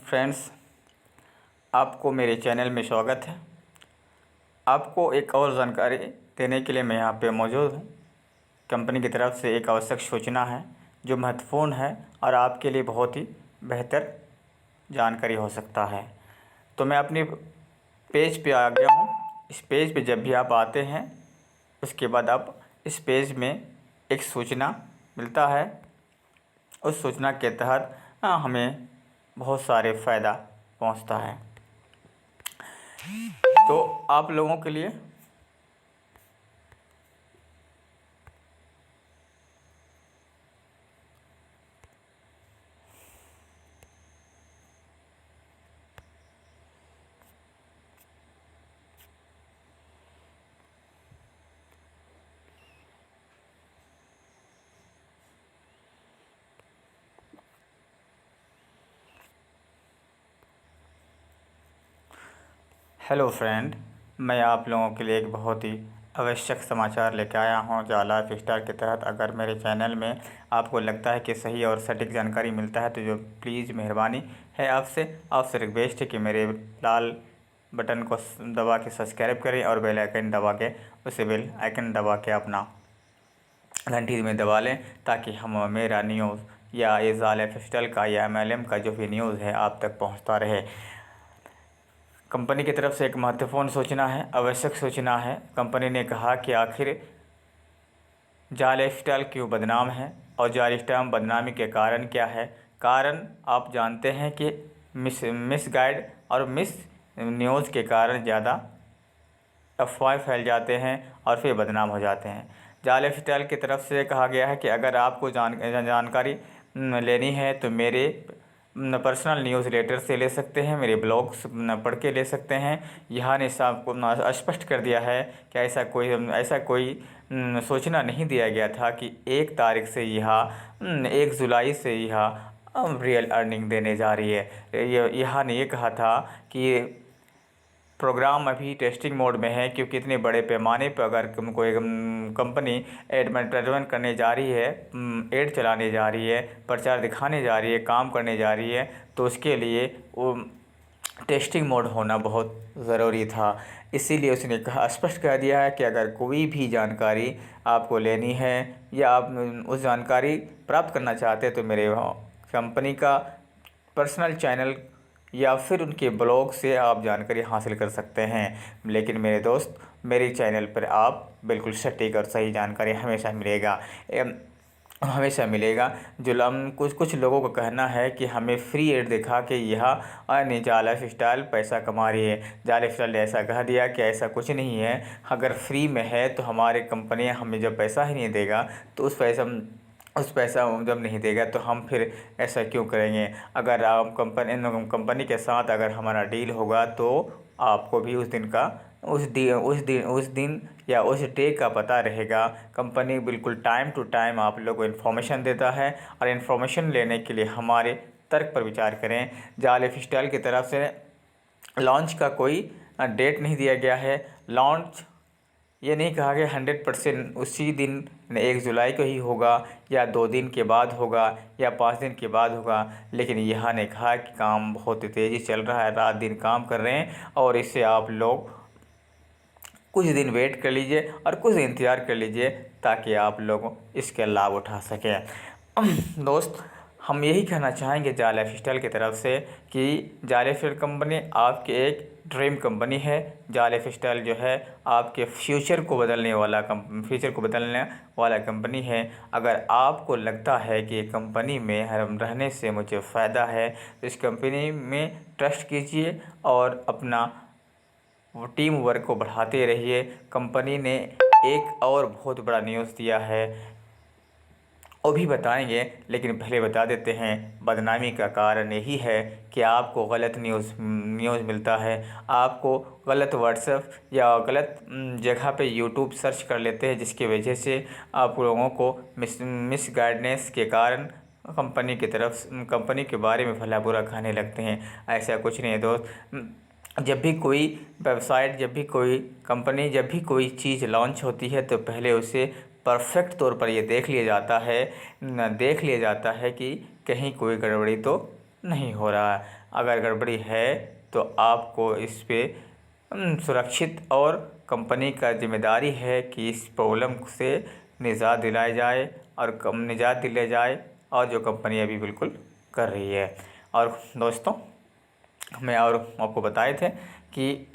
Friends, आपको मेरे channel में स्वागत है। आपको एक और जानकारी देने के लिए मैं यहाँ पे मौजूद हूँ। कंपनी की तरफ से एक आवश्यक सूचना है जो महत्वपूर्ण है और आपके लिए बहुत ही बेहतर जानकारी हो सकता है। तो मैं अपनी पेज पे आ गया हूँ। इस पेज पे जब भी आप आते हैं उसके बाद आप इस पेज में एक सूचना मिलता है। उस सूचना के तहत हमें बहुत सारे फ़ायदा पहुंचता है। तो आप लोगों के लिए हेलो फ्रेंड, मैं आप लोगों के लिए एक बहुत ही आवश्यक समाचार लेकर आया हूँ। जो लाइफ स्टाइल के तहत अगर मेरे चैनल में आपको लगता है कि सही और सटीक जानकारी मिलता है तो जो प्लीज़ मेहरबानी है आपसे रिक्वेस्ट है कि मेरे लाल बटन को दबा के सब्सक्राइब करें और बेल आइकन दबा के बेल आइकन दबा के अपना घंटी में दबा लें ताकि हम मेरा न्यूज़ या ये लाइफ स्टाइल का या MLM का जो भी न्यूज़ है आप तक पहुँचता रहे। कंपनी की तरफ से एक महत्वपूर्ण सूचना है, आवश्यक सूचना है। कंपनी ने कहा कि आखिर जाल लाइफस्टाइल क्यों बदनाम है और जाल लाइफस्टाइल बदनामी के कारण क्या है। कारण आप जानते हैं कि मिस गाइड और मिस न्यूज़ के कारण ज़्यादा अफवाहें फैल जाते हैं और फिर बदनाम हो जाते हैं। जाल लाइफस्टाइल की तरफ से कहा गया है कि अगर आपको जानकारी लेनी है तो मेरे पर्सनल न्यूज़ लेटर से ले सकते हैं, मेरे ब्लॉग्स पढ़ के ले सकते हैं। यहाँ ने आपको स्पष्ट कर दिया है कि ऐसा कोई सूचना नहीं दिया गया था कि 1 तारीख से 1 जुलाई से रियल अर्निंग देने जा रही है। यहाँ ने ये कहा था कि प्रोग्राम अभी टेस्टिंग मोड में है, क्योंकि इतने बड़े पैमाने पर अगर कोई कंपनी एडवर्टाइजमेंट करने जा रही है, एड चलाने जा रही है, प्रचार दिखाने जा रही है, काम करने जा रही है, तो उसके लिए वो टेस्टिंग मोड होना बहुत ज़रूरी था। इसीलिए उसने स्पष्ट कह दिया है कि अगर कोई भी जानकारी आपको लेनी है या आप उस जानकारी प्राप्त करना चाहते हैं तो मेरे कंपनी का पर्सनल चैनल या फिर उनके ब्लॉग से आप जानकारी हासिल कर सकते हैं। लेकिन मेरे दोस्त, मेरे चैनल पर आप बिल्कुल सटीक और सही जानकारी हमेशा मिलेगा। कुछ लोगों का कहना है कि हमें फ्री एड दिखा के जाल लाइफ स्टाइल पैसा कमा रही है। जाल लाइफ स्टाइल ने ऐसा कह दिया कि ऐसा कुछ नहीं है। अगर फ्री में है तो हमारे कंपनी हमें जब पैसा ही नहीं देगा तो उस पैसा जब नहीं देगा तो हम फिर ऐसा क्यों करेंगे। अगर आप कंपनी के साथ अगर हमारा डील होगा तो आपको भी उस दिन या उस डे का पता रहेगा। कंपनी बिल्कुल टाइम टू टाइम आप लोगों को इन्फॉर्मेशन देता है और इन्फॉर्मेशन लेने के लिए हमारे तर्क पर विचार करें। जाल लाइफ स्टाइल की तरफ से लॉन्च का कोई डेट नहीं दिया गया है। लॉन्च ये नहीं कहा गया 100% उसी दिन 1 जुलाई को ही होगा या 2 दिन के बाद होगा या 5 दिन के बाद होगा। लेकिन यहाँ ने कहा कि काम बहुत तेज़ी चल रहा है, रात दिन काम कर रहे हैं और इससे आप लोग कुछ दिन वेट कर लीजिए और कुछ दिन इंतज़ार कर लीजिए ताकि आप लोग इसके लाभ उठा सकें। दोस्त, हम यही कहना चाहेंगे जाल लाइफ स्टाइल की तरफ से कि जाल लाइफ स्टाइल कंपनी आपकी एक ड्रीम कंपनी है। जाल लाइफ स्टाइल जो है आपके फ्यूचर को बदलने वाला कंपनी है। अगर आपको लगता है कि कंपनी में रहने से मुझे फ़ायदा है तो इस कंपनी में ट्रस्ट कीजिए और अपना टीम वर्क को बढ़ाते रहिए। कंपनी ने एक और बहुत बड़ा न्यूज़ दिया है, वो भी बताएंगे, लेकिन पहले बता देते हैं। बदनामी का कारण यही है कि आपको गलत न्यूज़ मिलता है। आपको गलत व्हाट्सएप या गलत जगह पे यूट्यूब सर्च कर लेते हैं, जिसकी वजह से आप लोगों को मिस गाइडेंस के कारण कंपनी के बारे में भला बुरा कहने लगते हैं। ऐसा कुछ नहीं है दोस्त। जब भी कोई वेबसाइट, जब भी कोई कंपनी, जब भी कोई चीज़ लॉन्च होती है तो पहले उसे परफेक्ट तौर पर ये देख लिया जाता है कि कहीं कोई गड़बड़ी तो नहीं हो रहा है। अगर गड़बड़ी है तो आपको इस पे सुरक्षित और कंपनी का जिम्मेदारी है कि इस प्रॉब्लम से निजात दिलाई जाए और निजात दिलाई जाए, और जो कंपनी अभी बिल्कुल कर रही है। और दोस्तों, मैं और आपको बताए थे कि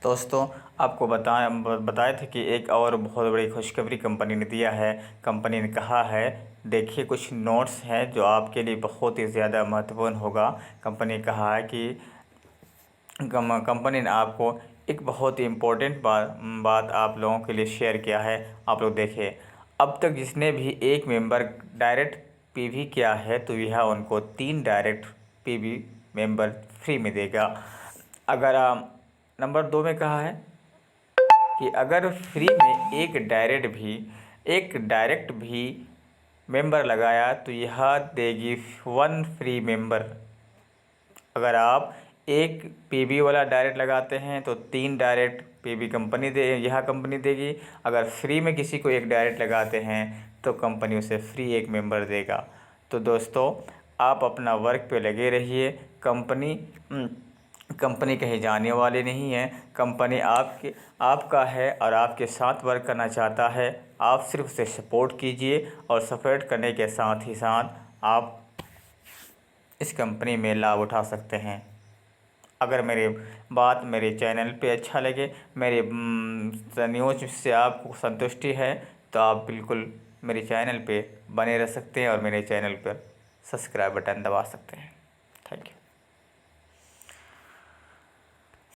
बताए थे कि एक और बहुत बड़ी खुशखबरी कंपनी ने दिया है। कंपनी ने कहा है, देखिए कुछ नोट्स हैं जो आपके लिए बहुत ही ज़्यादा महत्वपूर्ण होगा। कंपनी ने कहा है कि कंपनी ने आपको एक बहुत ही इम्पोर्टेंट बात आप लोगों के लिए शेयर किया है। आप लोग देखिए, अब तक जिसने भी एक मेंबर डायरेक्ट पीवी किया है तो यह उनको 3 डायरेक्ट पीवी मेंबर फ्री में देगा। अगर नंबर 2 में कहा है कि अगर फ्री में एक डायरेक्ट भी मेंबर लगाया तो यह देगी 1 फ्री मेंबर। अगर आप एक पीबी वाला डायरेक्ट लगाते हैं तो 3 डायरेक्ट पीबी यह कंपनी देगी। अगर फ्री में किसी को एक डायरेक्ट लगाते हैं तो कंपनी उसे फ्री एक मेंबर देगा। तो दोस्तों, आप अपना वर्क पे लगे रहिए। कंपनी कहीं जाने वाली नहीं है। कंपनी आपका है और आपके साथ वर्क करना चाहता है। आप सिर्फ उसे सपोर्ट कीजिए, और सपोर्ट करने के साथ ही साथ आप इस कंपनी में लाभ उठा सकते हैं। अगर मेरे चैनल पे अच्छा लगे, मेरे न्यूज़ से आपको संतुष्टि है, तो आप बिल्कुल मेरे चैनल पे बने रह सकते हैं और मेरे चैनल पर सब्सक्राइब बटन दबा सकते हैं। Thank you.